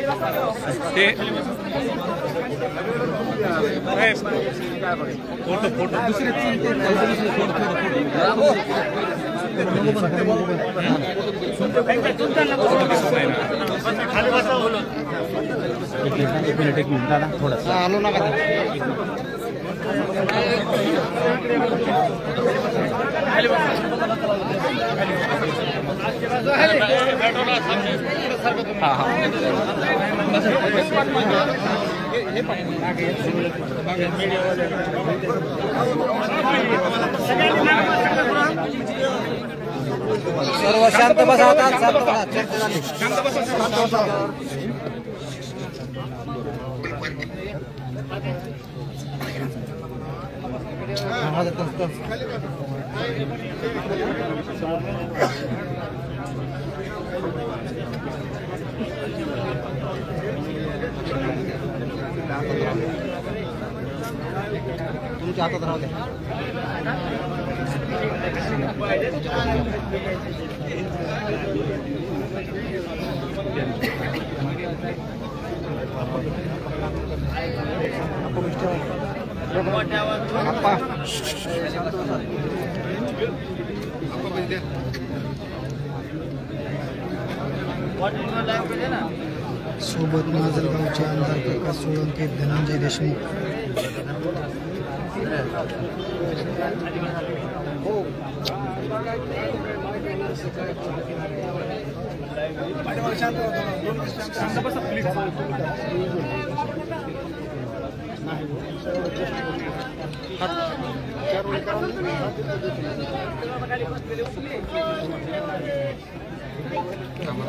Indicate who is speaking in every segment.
Speaker 1: ते photo photo दुसरे एक मिनिट दादा थोडंसं आलो ना सर्व शांत बसा शांत बसा तुमच्या हातात राहू द्या सोबत माजलगावचे आमदार प्रकाश सोळंके धनंजय देशमुख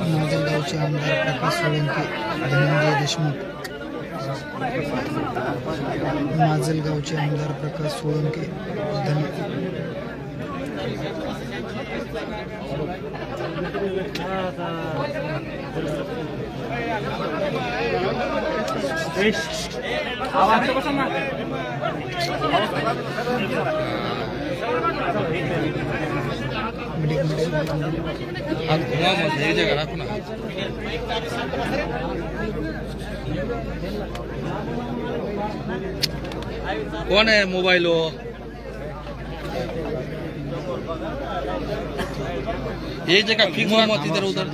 Speaker 1: माजलगावचे आमदार प्रकाश सोळंके धनंजय देशमुख माजलगावचे आमदार प्रकाश सोळंके कौन है मोबाइल हो ये जगह फिक्स मत इधर उधर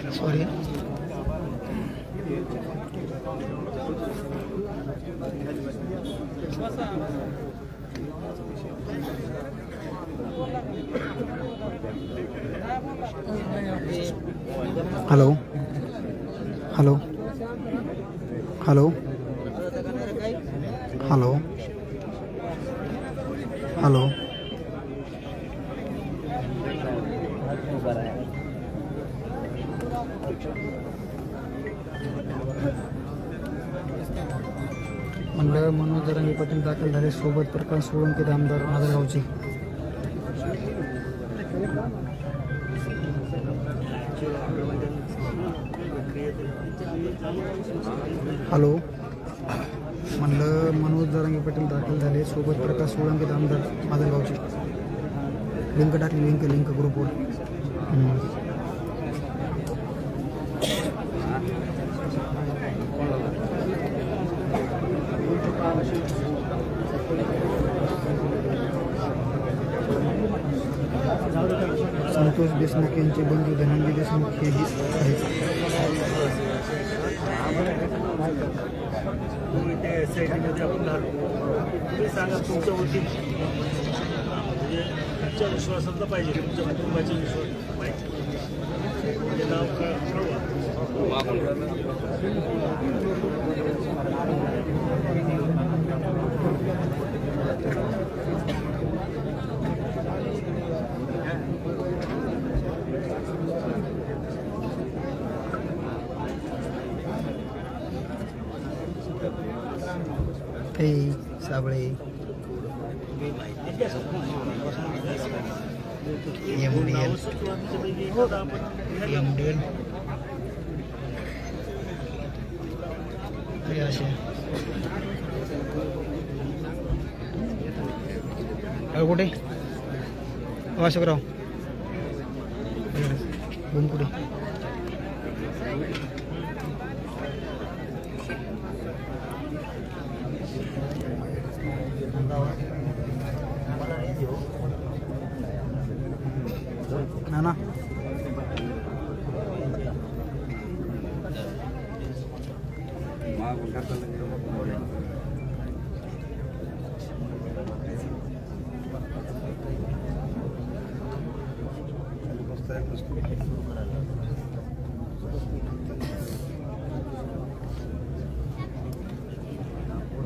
Speaker 1: sorry hello hello hello hello hello मंडळ मनोज जरांगे पाटील दाखल झाले सोबत प्रकाश सोळंके आमदार माजलगावचे हॅलो मंडळ मनोज जरांगे पाटील दाखल झाले सोबत प्रकाश सोळंके आमदार माजलगावचे लिंक टाकली लिंक ग्रुपवर संतोष देशमुख यांचे बंधू धनंजय देशमुख हेही आहेत
Speaker 2: विश्वासातलं पाहिजे तुमच्या कुटुंबाच्या विश्वास
Speaker 3: साबळे एमडीएन
Speaker 1: हे असे कुठे अशोकराव दोन कुठे ना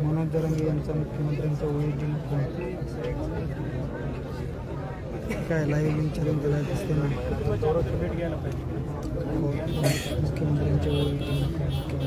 Speaker 1: मनोज जरांगे यांचा मुख्यमंत्र्यांचा ओळखीने फोन काय लाईव्ह लिंक चॅलेंज दिला दिसते ना मुख्यमंत्र्यांच्या ओळखीने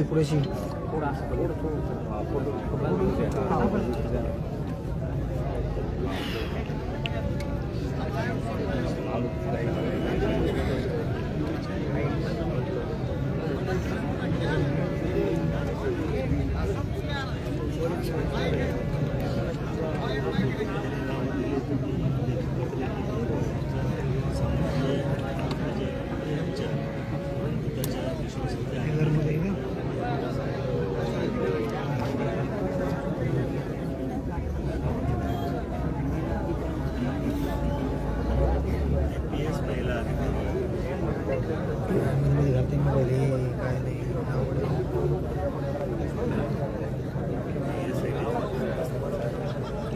Speaker 1: पुरेशी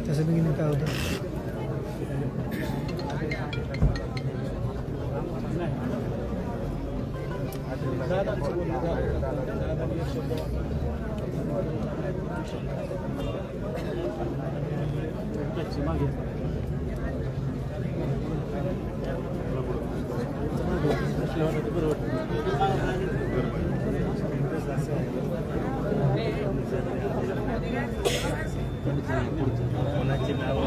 Speaker 1: तसं बघितलं काय होतं
Speaker 2: कोणाची नाव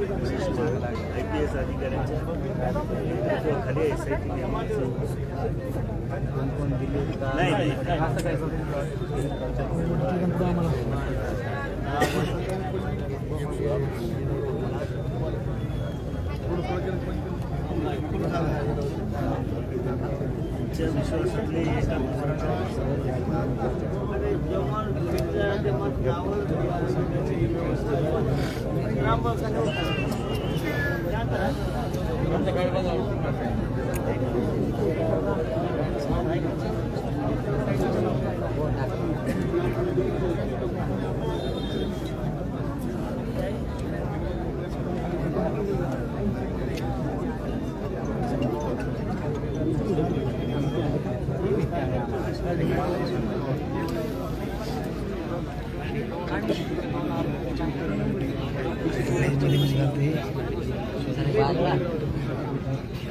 Speaker 2: IPS अधिकाऱ्यांच्या खाली SIT नाही तुमच्या विश्वासातले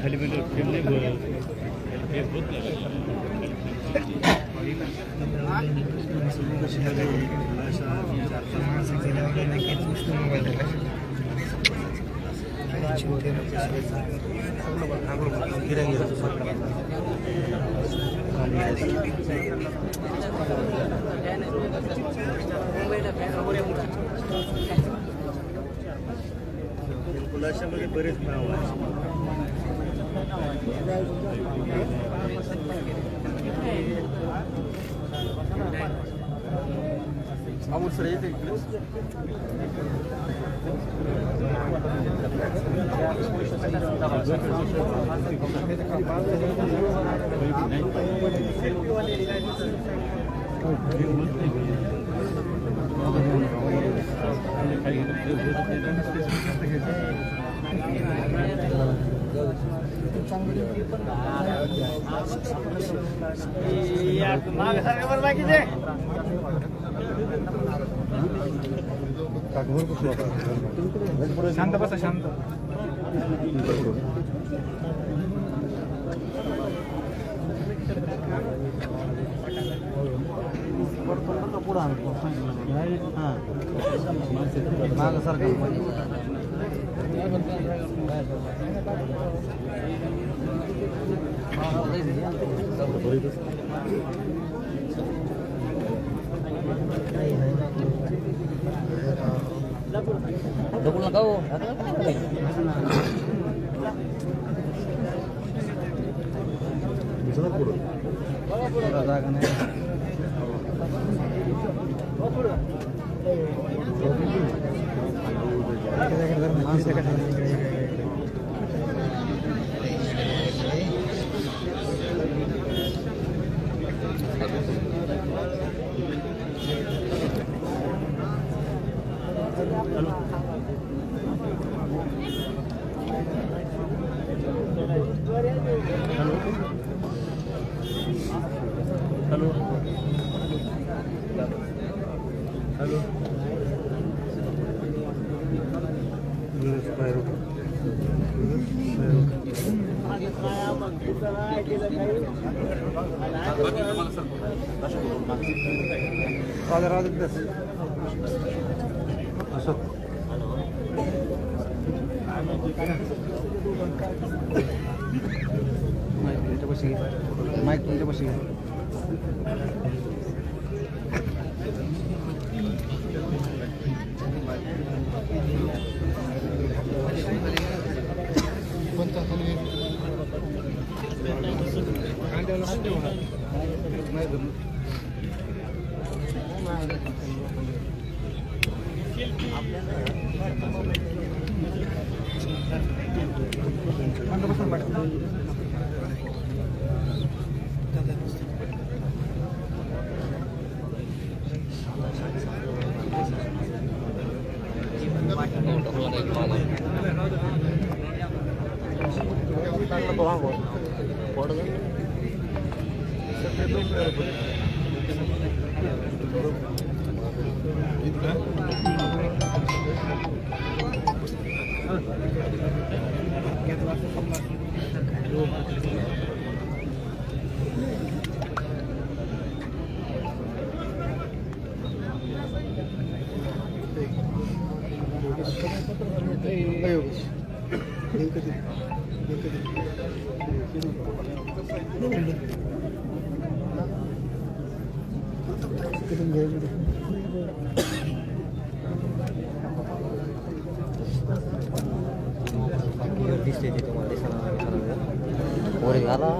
Speaker 2: खाली खुलाशामध्ये बरेच नाव आहे सर येते
Speaker 1: शांत बसा शांत पुढं माग सारखं डबल नका हो जागा नाही माईक तुमच्या बशी
Speaker 3: दिसते ते तुम्हाला दिसणार वर झाला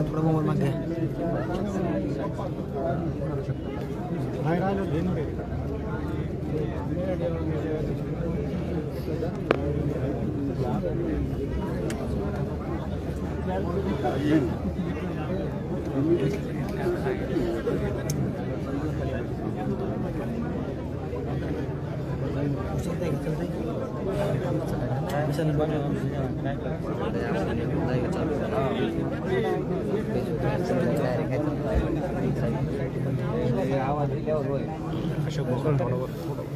Speaker 1: थोडं मोबाईल मागे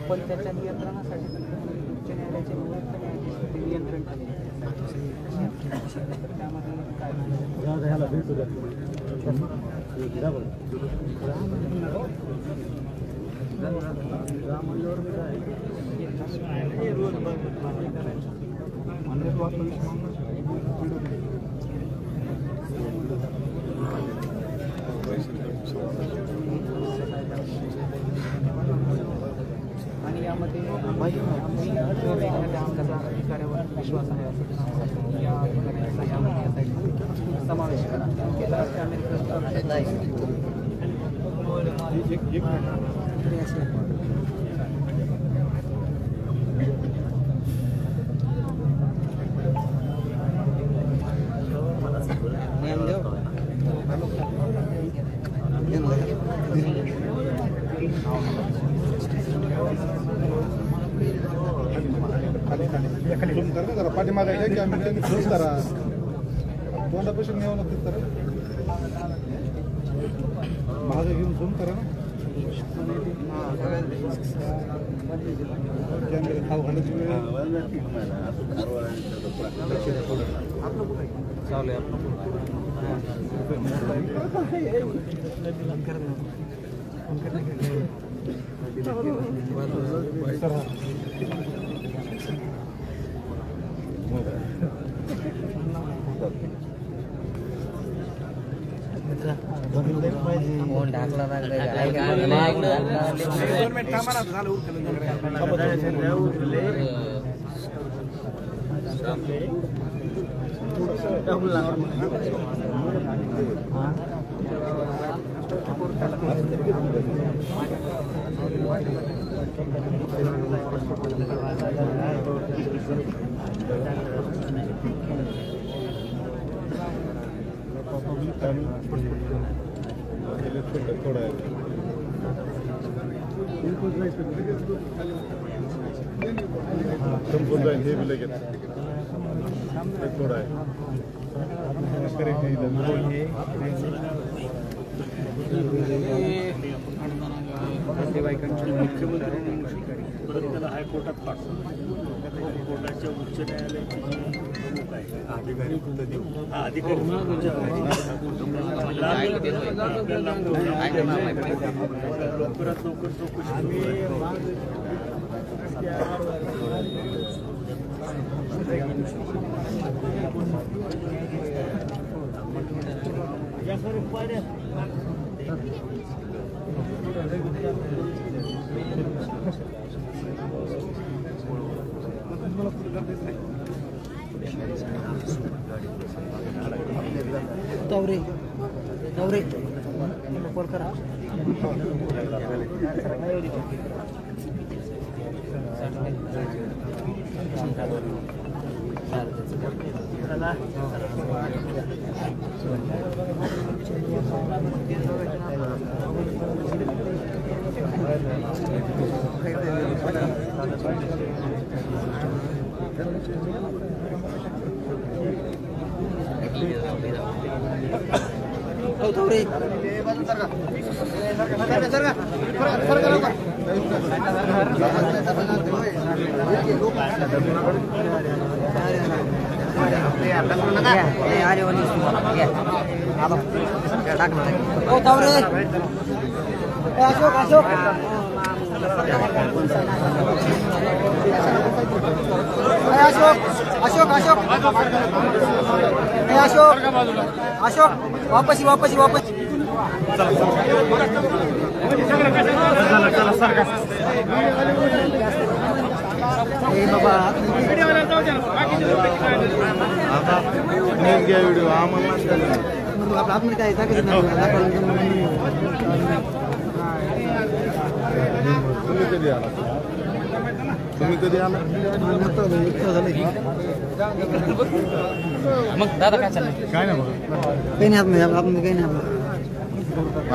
Speaker 1: पण त्याच्या नियंत्रणासाठी उच्च न्यायालयाचे नियंत्रण आणि यामध्ये आमचा अधिकाऱ्यावर विश्वास आहे या समावेश करा
Speaker 4: जरा पाठीमागायचं की आम्ही त्यांनी फोन करा तोंडापासून न्यावं लागतं तर माझं घेऊन फोन करा ना कॅमेरे खाऊ घालायची वेळ
Speaker 3: फोन ढाकला
Speaker 4: थोडा संपून जाईल हे बी लगेच थोडा आहे
Speaker 2: परत त्याला हायकोर्टात पाठवलं कोर्टाच्या उच्च न्यायालयाची अधिकारी लवकरात लवकर चौकशी
Speaker 1: तावरे तावरे कॉल करा. तावरे अशोक अशोक अशोक अशोक अशोक अशोक वापस वापस वापस. बाबा
Speaker 4: व्हिडिओ आम्हाला
Speaker 1: आपल्या आतमध्ये काय
Speaker 4: तुम्ही कधी आला
Speaker 3: मग दादा काय चाललंय?
Speaker 4: काय नाही बघा.
Speaker 1: काही नाही आतमध्ये आतमध्ये काही नाही आपलं.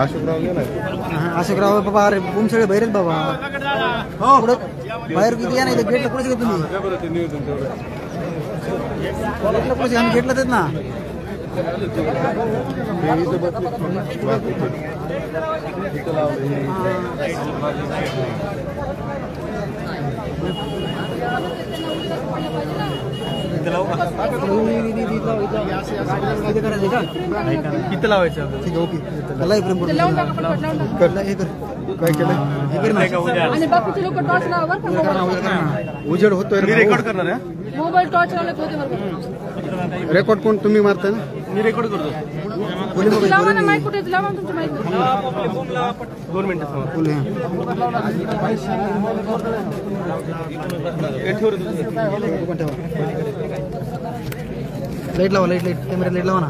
Speaker 4: अशोकराव गेलाय.
Speaker 1: अशोकराव बाबा अरे सगळे बाहेर आहेत बाबा. हो पुढं बाहेर किती या नाही गेटला पुढे तुम्ही
Speaker 4: ते नियोजन तेवढं
Speaker 1: गेटला पुढे आम्ही गेटला देत ना.
Speaker 4: इथं लावलं.
Speaker 1: किती लावायचं ठीक आहे ओके. त्याला प्रेम हे कर काय केलं हे कर ना.
Speaker 5: आणि बाकीचे लोक टॉर्च लावा
Speaker 1: उजेड होतोय.
Speaker 4: मी रेकॉर्ड करणार आहे.
Speaker 5: मोबाईल टॉर्च लावले होते बरोबर.
Speaker 1: रेकॉर्ड कोण तुम्ही मारताय ना.
Speaker 4: मी रेकॉर्ड करतो.
Speaker 5: लावा ना माईक कुठे लावा तुमचं माईक.
Speaker 4: 2 मिनिटं
Speaker 1: लाईट लावा लाईट कॅमेरा लाईट लावा ना.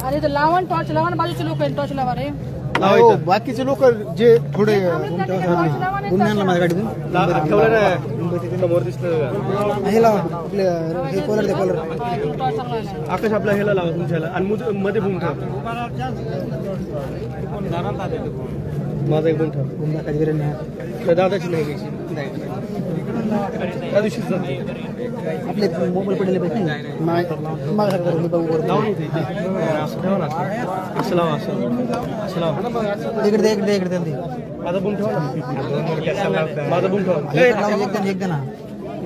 Speaker 5: अरे तर लावा टॉर्च लावा ना बाजूचे लोक टॉर्च लावा रे.
Speaker 1: बाकीचे लोक जे थोडे पुण्याला माझ्या गाडीतून
Speaker 4: समोर दिसतं.
Speaker 1: हे लावा हे कॉलर दे कॉलर.
Speaker 4: आकाश आपल्या ह्याला लावा तुमच्याला आणि मध्ये बूम ठेवा. माझा एक बूम ठेवा. दादाची नाही घ्यायची. त्या दिवशीच
Speaker 1: आपले मोबाईल पडले पाहिजे नाही
Speaker 4: असं ठेवा ना. असं लावा असं लावा.
Speaker 1: इकडे इकडे इकडे
Speaker 4: माझा बूम ठेवा ना. माझा बूम ठेवा.
Speaker 1: एकदा ना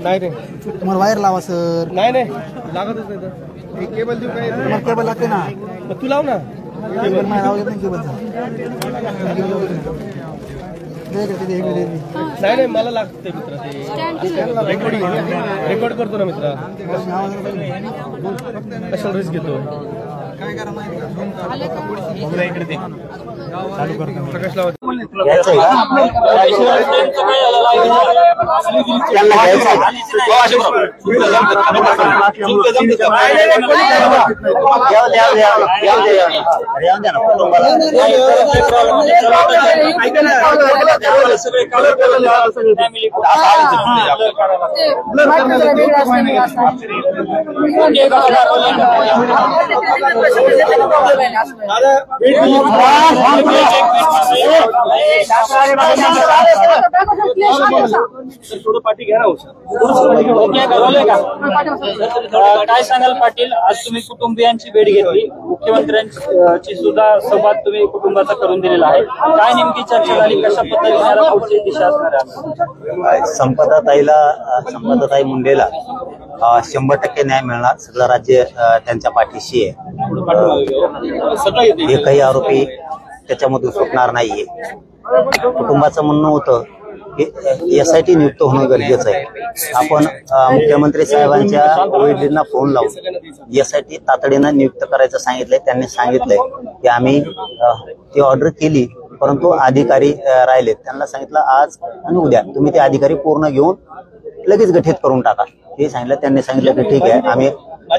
Speaker 4: नाही रे
Speaker 1: तुम्हाला वायर लावा सर.
Speaker 4: नाही नाही लागतच नाही तर केबल देऊ काय.
Speaker 1: तुम्हाला केबल लागते ना.
Speaker 4: तू लाव ना.
Speaker 1: केबल नाही लावत नाही केबलचा.
Speaker 4: नाही नाही मला लागते मित्र ते रेकॉर्ड करतो ना मित्र. कशाला रिस्क घेतो. इकडे चालू करतो प्रकाश लावा. पाठी घ्या ना.
Speaker 6: काय सांगाल पाटील, आज तुम्ही कुटुंबियांची भेट घेतली, मुख्यमंत्र्यांची सुद्धा संवाद तुम्ही कुटुंबाचा करून दिलेला आहे. काय नेमकी चर्चा झाली, कशा पद्धतीने पुढची दिशा असणार आहे?
Speaker 7: संपदाताई मुंडेला 100% न्याय मिळणार. सगळं राज्य त्यांच्या पाठीशी आहे. एकही आरोपी त्याच्यामधून सुटणार नाहीये. कुटुंबाचं म्हणणं होतं SIT नियुक्त होणं गरजेचं आहे. आपण मुख्यमंत्री साहेबांच्या OEDना फोन लावून SIT तातडीनं नियुक्त करायचं सांगितलंय. त्यांनी सांगितलंय की आम्ही ती ऑर्डर केली, परंतु अधिकारी राहिलेत. त्यांना सांगितलं आज आणि उद्या तुम्ही ते अधिकारी पूर्ण घेऊन लगेच गठीत करून टाका हे सांगितलं. त्यांनी सांगितलं की ठीक आहे, आम्ही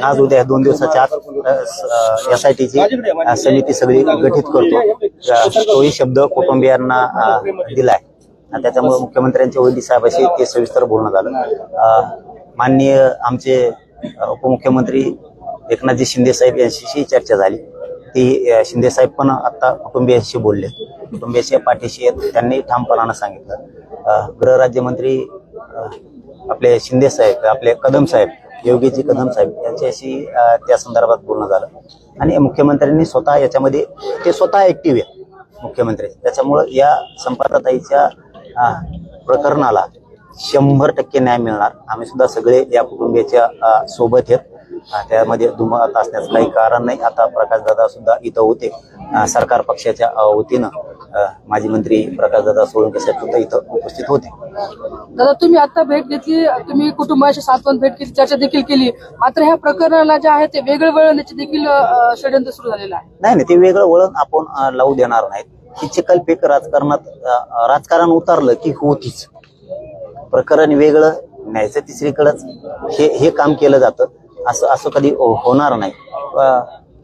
Speaker 7: आज उद्या 2 दिवसाच्या आत SITची समिती सगळी गठीत करतो. तोही शब्द कुटुंबियांना दिलाय. त्याच्यामुळे मुख्यमंत्र्यांच्या OED साहेबांशी ते सविस्तर बोलणं झालं. माननीय आमचे उपमुख्यमंत्री एकनाथजी शिंदे साहेब यांच्याशी चर्चा झाली. ती शिंदे साहेब पण आता कुटुंबियांशी बोलले, कुटुंबियांच्या पाठीशी आहेत. त्यांनी ठामपणानं सांगितलं. गृहराज्यमंत्री आपले शिंदे साहेब, आपले कदम साहेब, योगीजी कदम साहेब यांच्याशी त्या संदर्भात बोलणं झालं. आणि मुख्यमंत्र्यांनी स्वतः याच्यामध्ये ते स्वतः ऍक्टिव्ह आहे मुख्यमंत्री. त्याच्यामुळं या संपादताईच्या प्रकरणाला 100% न्याय मिळणार. आम्ही सुद्धा सगळे या कुटुंबियाच्या सोबत आहेत. त्यामध्ये दुमत असण्याचं काही कारण नाही. आता प्रकाशदादा सुद्धा इथं होते. सरकार पक्षाच्या वतीनं माजी मंत्री प्रकाशदादा सोळंके साहेब सुद्धा इथं उपस्थित होते.
Speaker 5: दादा, तुम्ही आता भेट घेतली, तुम्ही कुटुंबाशी सातवन भेट केली, चर्चा देखील केली, मात्र ह्या प्रकरणाला जे आहे ते वेगळं वळवण्याचे देखील षडयंत्र सुरू झालेलं आहे.
Speaker 7: नाही, ते वेगळं वळण आपण लावू देणार नाहीत. ही चिखलफेक राजकारण उतरलं की होतीच. प्रकरण वेगळं न्यायचं तिसरीकडंच हे काम केलं जातं. असं कधी होणार नाही.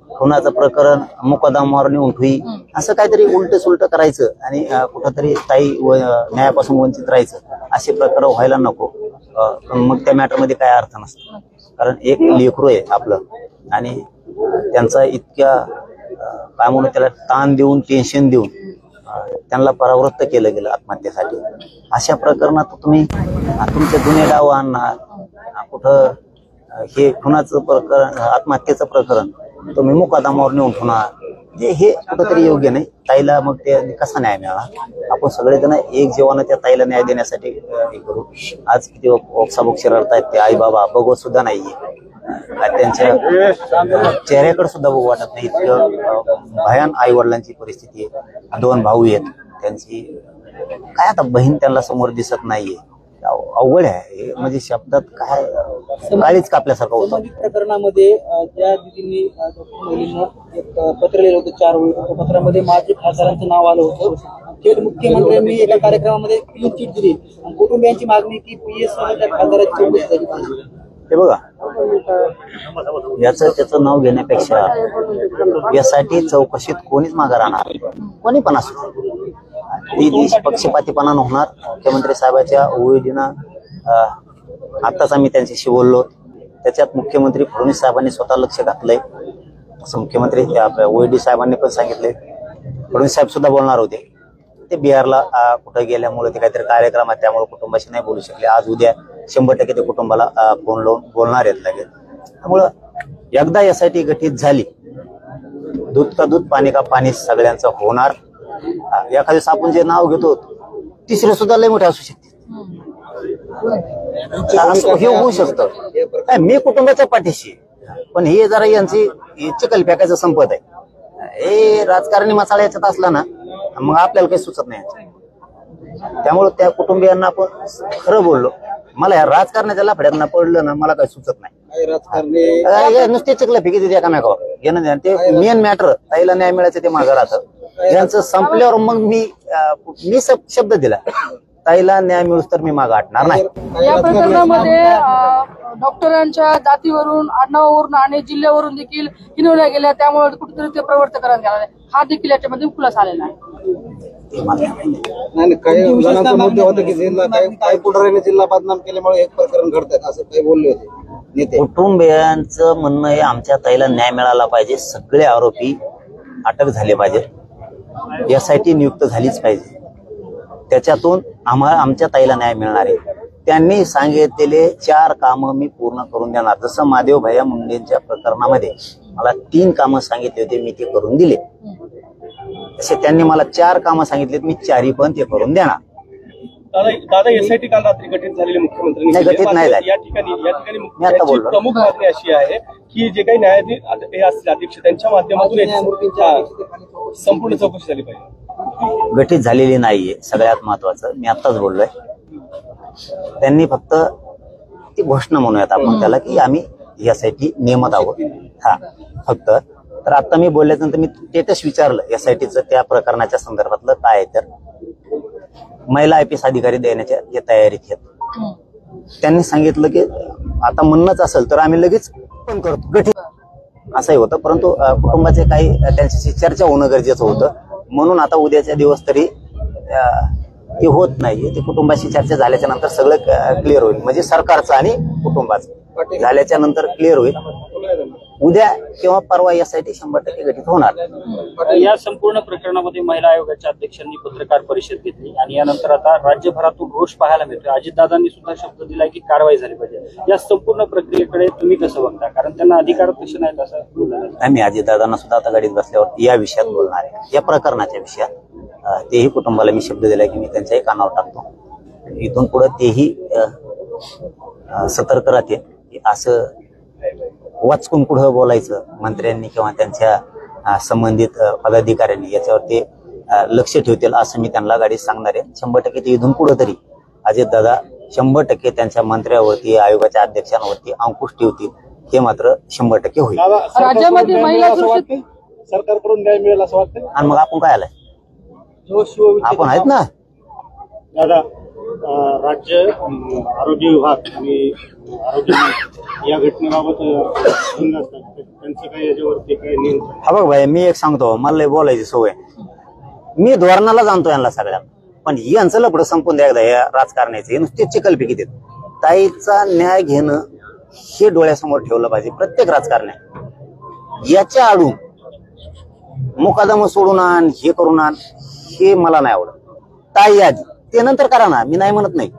Speaker 7: खुनाचं प्रकरण मुकदमावर नेऊन ठेवी असं काहीतरी उलट सुलट करायचं आणि कुठंतरी ताई न्यायापासून वंचित राहायचं असे प्रकार व्हायला नको. मग त्या मॅटरमध्ये काय अर्थ नसतो. कारण एक लेकरू आहे आपलं आणि त्यांचा इतक्या काय म्हणून त्याला ताण देऊन टेन्शन देऊन त्यांना परावृत्त केलं गेलं आत्महत्येसाठी. अशा प्रकरणात तुम्ही तुमचे जुने डाव आणणार. कुठं हे खुनाचं प्रकरण, आत्महत्येचं प्रकरण तुम्ही मुकादमावर नेऊन ठेवणार हे कुठंतरी योग्य नाही. ताईला मग ते कसा न्याय मिळाला. आपण सगळेजण एक जीवानं त्या ताईला न्याय देण्यासाठी हे करू. आज किती ओक्साबोक्षी रडतायत ते आई बाबा बघवत सुद्धा नाहीये. त्यांच्या चेहऱ्याकडे सुद्धा बघू वाटत नाही. इतकं भयान आई वडिलांची परिस्थिती आहे. 2 भाऊ आहेत. त्यांची काय आता बहीण त्यांना समोर दिसत नाहीये. अवघड आहे. म्हणजे शब्दात काय काळीच कापल्यासारखं होतं.
Speaker 6: प्रकरणामध्ये त्या दिदींनी मुलींना एक पत्र लिहिलं होतं 4 वेळी. त्या पत्रामध्ये माजी खासदारांचं नाव आलं होतं. थेट मुख्यमंत्र्यांनी एका कार्यक्रमामध्ये क्लीन चिट दिली आणि कुटुंबियांची मागणी की PS त्या खासदाराची चौकशी झाली पाहिजे.
Speaker 7: हे बघा, त्याचं नाव घेण्यापेक्षा यासाठी चौकशीत कोणीच मागे राहणार, कोणी पण असो. ती पक्षपातीपणा होणार. मुख्यमंत्री साहेबांच्या OEDनं आताच आम्ही त्यांच्याशी बोललो. त्याच्यात मुख्यमंत्री फडणवीस साहेबांनी स्वतः लक्ष घातलंय असं मुख्यमंत्री OED साहेबांनी पण सांगितले. फडणवीस साहेब सुद्धा बोलणार होते. ते बिहारला कुठं गेल्यामुळे ते काहीतरी कार्यक्रम आहे त्यामुळे कुटुंबाशी नाही बोलू शकले. आज उद्या 100% ते कुटुंबाला फोन लावून बोलणार आहेत लगेच. त्यामुळं एकदा SIT गठीत झाली, दूध का दूध पाणी का पाणी सगळ्यांचं होणार. एखाद्या दिवस आपण जे नाव घेतो तिसरे सुद्धा लय मोठे असू शकते. हे होऊ शकतं. मी कुटुंबाच्या पाठीशी, पण हे जरा यांची चिखल फेकायचं संपत आहे. हे राजकारणी मसाला याच्यात असला ना मग आपल्याला काही सुचत नाही. त्यामुळे त्या कुटुंबियांना आपण खरं बोललो. मला या राजकारणाच्या लफड्यांना पडलं ना मला काही सुचत नाही. राजकारणी नुसते चिखल फेकी एकामेकावर घेणं ते मेन मॅटर. ताईला न्याय मिळायचं ते मागं राहतं. यांचं संपल्यावर मग मी शब्द दिला ताईला न्याय मिळूस तर मी मागं हटणार नाही.
Speaker 5: या प्रकरणामध्ये डॉक्टरांच्या जातीवरून, आडनावावरून आणि जिल्ह्यावरून देखील हिनवल्या गेल्या. त्यामुळे कुठेतरी ते प्रवर्तन करण्यात गेला हा देखील याच्यामध्ये खुलासा आलेला आहे.
Speaker 4: काही मुद्दे होते की काही पुढाऱ्यांनी जिल्हा बदनाम केल्यामुळे एक प्रकरण घडतात असं काही बोलले होते नेते.
Speaker 7: कुटुंबियांचं म्हणणं आहे आमच्या ताईला न्याय मिळाला पाहिजे. सगळे आरोपी अटक झाले पाहिजे. SIT नियुक्त झालीच पाहिजे. त्याच्यातून आमच्या ताईला न्याय मिळणार आहे. त्यांनी सांगितलेले 4 कामं मी पूर्ण करून देणार. जसं महादेव भैया मुंडेंच्या प्रकरणामध्ये मला 3 कामं सांगितले होते, मी ते करून दिले. तसे त्यांनी मला 4 कामं सांगितलेत, मी 4ही पण ते करून देणार.
Speaker 2: दादा SIT काल रात्री गठीत झालेले मुख्यमंत्री
Speaker 7: नाही, गठीत नाही झाले.
Speaker 2: या ठिकाणी प्रमुख मागणी अशी आहे की जे काही न्यायाधीश असतील अध्यक्ष त्यांच्या माध्यमातून संपूर्ण चौकशी झाली पाहिजे.
Speaker 7: गठीत झालेली नाहीये. सगळ्यात महत्वाचं मी आत्ताच बोललोय. त्यांनी फक्त ती घोषणा म्हणूयात आपण त्याला की आम्ही यासाठी नियमित आहोत. हा फक्त. तर आता मी बोलल्यानंतर मी स्टेटस विचारलं एसआयटीचं त्या प्रकरणाच्या संदर्भातलं काय आहे, तर महिला IPS अधिकारी देण्याच्या जे तयारीत आहेत. त्यांनी सांगितलं की आता म्हणणंच असेल तर आम्ही लगेच पण करतो गठीत असंही होतं. परंतु कुटुंबाचे काही त्यांच्याशी चर्चा होणं गरजेचं होतं. म्हणून आता उद्याच्या दिवस तरी ते होत नाहीये. ते कुटुंबाशी चर्चा झाल्याच्या नंतर सगळं क्लिअर होईल. म्हणजे सरकारचं आणि कुटुंबाचं झाल्याच्या नंतर क्लिअर होईल. उद्या किंवा परवा यासाठी 100% गठीत होणार.
Speaker 6: या संपूर्ण प्रकरणामध्ये महिला आयोगाच्या अध्यक्षांनी पत्रकार परिषद घेतली आणि यानंतर आता राज्यभरातून रोष पाहायला मिळतोय. अजितदादांनी सुद्धा शब्द दिलाय की कारवाई झाली पाहिजे. या संपूर्ण प्रक्रियेकडे तुम्ही कसं बघता? कारण त्यांना अधिकार तसे नाहीत असं बोललं.
Speaker 7: आम्ही अजितदादांना सुद्धा आता गाडीत बसल्यावर या विषयात बोलणार आहे, या प्रकरणाच्या विषयात. तेही कुटुंबाला मी शब्द दिलाय की मी त्यांच्याही कानावर टाकतो. इथून पुढे तेही सतर्क राहते की असं वाचकून पुढे बोलायचं मंत्र्यांनी किंवा त्यांच्या संबंधित पदाधिकाऱ्यांनी याच्यावर ते लक्ष ठेवतील असं मी त्यांना गाडीत सांगणार आहे. 100% ते इथून पुढे तरी अजितदादा 100% त्यांच्या मंत्र्यावरती आयोगाच्या अध्यक्षांवरती अंकुश ठेवतील. हे मात्र 100% होईल.
Speaker 5: राज्यामध्ये महिला सुरक्षित
Speaker 2: सरकारकडून न्याय मिळेल असं वाटतं.
Speaker 7: आणि मग आपण काय आलाय? आपण आहेत ना
Speaker 2: दादा. राज्य आरोग्य विभाग आणि आरोग्य या घटनेबाबत त्यांचं काही याच्यावरती काही नियंत्रण?
Speaker 7: हा बघ भाई, मी एक सांगतो, मला लय बोलायची सवय. मी धोरणाला जाणतो यांना सगळ्यात, पण यांचं लपडं संपून द्या एकदा या राजकारणाचे. नुसते चिकलपिकी देत. ताईचा न्याय घेणं हे डोळ्यासमोर ठेवलं पाहिजे प्रत्येक राजकारण्या. याच्या आडून मुकादम सोडून आण, हे करून आण, हे मला नाही आवडत. ताई आधी ते नंतर करा ना, मी नाही म्हणत नाही.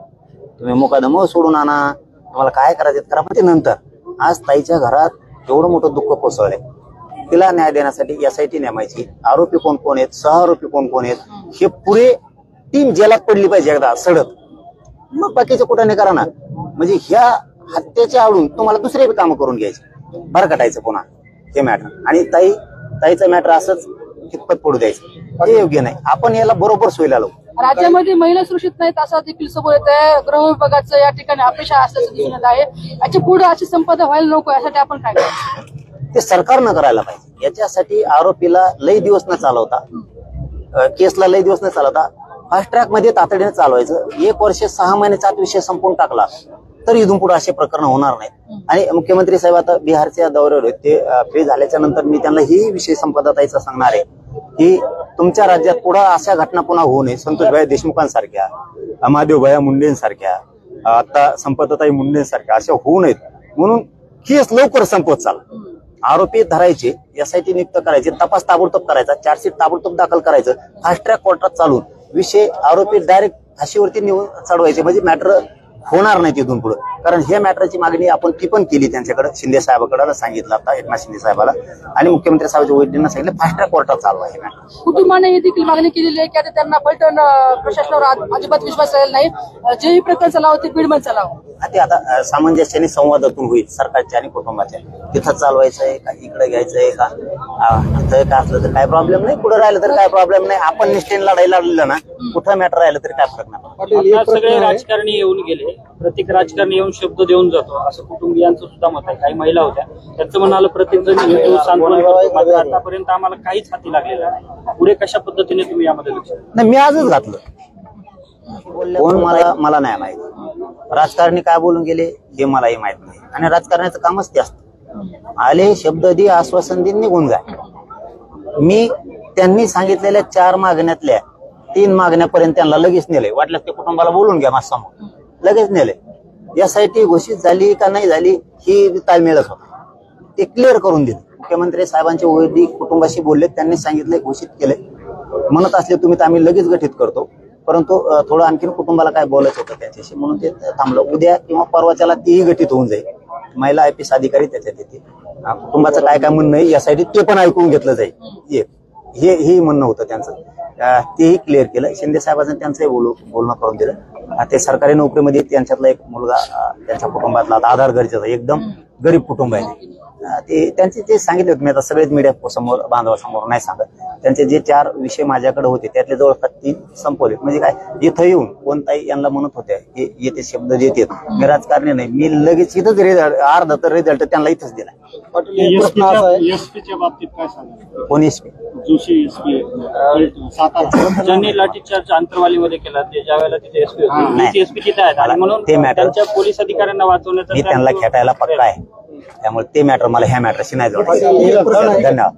Speaker 7: तुम्ही मुकादम सोडून आणा, तुम्हाला काय करायचं करा, पण ते नंतर. आज ताईच्या घरात एवढं मोठं दुःख कोसळलंय. तिला न्याय देण्यासाठी SIT नेमायची. आरोपी कोण कोण आहेत, सहआरोपी कोण कोण आहेत, हे पुरे टीम जेलात पडली पाहिजे एकदा सडक. मग बाकीचं कुठं नाही करा ना. म्हणजे ह्या हत्येच्या आडून तुम्हाला दुसरे कामं करून घ्यायचे, भरकटायचं पुन्हा हे मॅटर. आणि ताईचं मॅटर असंच कितपत पडू द्यायचं हे योग्य नाही. आपण याला बरोबर सोयीला लावू.
Speaker 5: राज्यामध्ये महिला सुरक्षित नाहीत असा देखील समोर येत आहे. गृह विभागाचं या ठिकाणी अपेक्षा असल्याचं दिसून येत आहे. याच्या पुढे अशी संपदा व्हायला नको यासाठी आपण काय करायचं?
Speaker 7: ते सरकारनं करायला पाहिजे. याच्यासाठी आरोपीला लई दिवस न चालवता, केसला लई दिवस न चालवता फास्ट ट्रॅक मध्ये तातडीने चालवायचं. 1 वर्ष 6 महिन्याचा विषय संपून टाकला तर इथून पुढे असे प्रकरण होणार नाहीत. आणि मुख्यमंत्री साहेब आता बिहारच्या दौऱ्यावर ते फ्री झाल्याच्या नंतर मी त्यांना ही विषय संपदाताईचा सांगणार आहे की तुमच्या राज्यात पुढे अशा घटना पुन्हा होऊ नये. संतोषभाई देशमुखांसारख्या, महादेवभाई मुंडेंसारख्या, आता संपदाताई मुंडेंसारख्या अशा होऊ नयेत म्हणून केस लवकर संपवत चाल. आरोपी धरायचे, SIT नियुक्त करायचे, तपास ताबडतोब करायचा, चार्जशीट ताबडतोब दाखल करायचं, फास्ट ट्रॅक कोर्टात चालून विषय आरोपी डायरेक्ट फाशीवरती नेऊन चढवायचे. म्हणजे मॅटर होणार नाही तिथून पुढे. कारण हे मॅटरची मागणी आपण ती पण केली त्यांच्याकडे, शिंदे साहेबांकडे सांगितलं आता, एकनाथ शिंदे साहेबाला आणि मुख्यमंत्री साहेबांच्या वैद्यांना सांगितलं फास्ट ट्रॅक कोर्टात चालवा हे मॅटर.
Speaker 5: कुटुंबाने ही देखील मागणी केलेली आहे की आता त्यांना पलटण प्रशासनावर अजिबात विश्वास राहिला नाही. जेही प्रकरण चालावं ते बीडमध्ये चालावं.
Speaker 7: ते आता सामंजस्याने संवादातून होईल सरकारच्या आणि कुटुंबाच्या. तिथं चालवायचंय का, इकडे घ्यायचंय का, इथं काय असलं तर काय प्रॉब्लेम नाही, पुढे राहिलं तर काय प्रॉब्लेम नाही. आपण निष्ठेने लढायला लागलं ना, कुठं मॅटर राहिलं तरी काय फरक नाही.
Speaker 6: आता सगळे राजकारणी येऊन गेले, प्रत्येक राजकारणी येऊन शब्द देऊन जातो असं कुटुंबियांचं सुद्धा मत आहे. काही महिला होत्या, त्यांचं म्हणालं प्रत्येक जण सांत्वन करतो, मात्र आतापर्यंत आम्हाला काहीच हाती लागलेलं नाही. पुढे कशा पद्धतीने तुम्ही यामध्ये लक्ष?
Speaker 7: नाही, मी आजच घातलं. कोण मला नाही माहिती. राजकारणी काय बोलून गेले हे मलाही माहित नाही. आणि राजकारणाचं कामच ते असतं. आले शब्द दे, आश्वासन दे, निघून जा. मी त्यांनी सांगितलेल्या 4 मागण्यातल्या 3 मागण्यापर्यंत त्यांना लगेच नेलंय. वाटलं ते कुटुंबाला बोलून घ्या माझ्या समोर, लगेच नेलंय. SIT घोषित झाली का नाही झाली ही ताळमेळच होता. ते क्लिअर करून दिलं. मुख्यमंत्री साहेबांचे वैदिक कुटुंबाशी बोलले, त्यांनी सांगितले, घोषित केले. म्हणत असले तुम्ही तर आम्ही लगेच गठीत करतो. परंतु थोडं आणखीन कुटुंबाला काय बोलायचं होतं त्याच्याशी म्हणून ते थांबलं. उद्या किंवा परवाच्याला तीही गठीत होऊन जाईल. महिला IPS अधिकारी त्याच्यात येते. कुटुंबाचं काय काय म्हणणं आहे यासाठी ते पण ऐकून घेतलं जाईल. हे म्हणणं होतं त्यांचं, तेही क्लिअर केलं. शिंदे साहेबांचं त्यांचंही बोलणं करून दिलं. ते सरकारी नोकरीमध्ये त्यांच्यातला एक मुलगा, त्यांच्या कुटुंबातला आधार गरजेचा, एकदम गरीब कुटुंब आहे ते. त्यांचे ते सांगितले होते मी, आता सगळेच मीडिया समोर बांधवासमोर नाही सांगत. त्यांचे जे 4 विषय माझ्याकडे होते त्यातले जवळपास 3 संपवले. म्हणजे काय, इथं येऊन कोणताही यांना म्हणत होत्या हे येते शब्द देतात, मी राजकारणी नाही, मी लगेच इथंच रिझल्ट अर्धा तर रिझल्ट त्यांना इथंच दिला.
Speaker 2: एसपीच्या बाबतीत काय सांगा?
Speaker 7: कोण एसपी?
Speaker 2: जोशी एसपी
Speaker 6: ज्यांनी लाठीचार्ज आंतरवालीमध्ये केला ते ज्या वेळेला तिथे एसपी
Speaker 7: नाही.
Speaker 6: होते एसपी तिथे आहेत आणि म्हणून
Speaker 7: ते matter-
Speaker 6: त्यांच्या पोलीस अधिकाऱ्यांना वाचवण्याचा
Speaker 7: मी त्यांना खेटायला पक्का आहे, त्यामुळे ते मॅटर मला ह्या मॅटरशी नाही जोडायचं. धन्यवाद.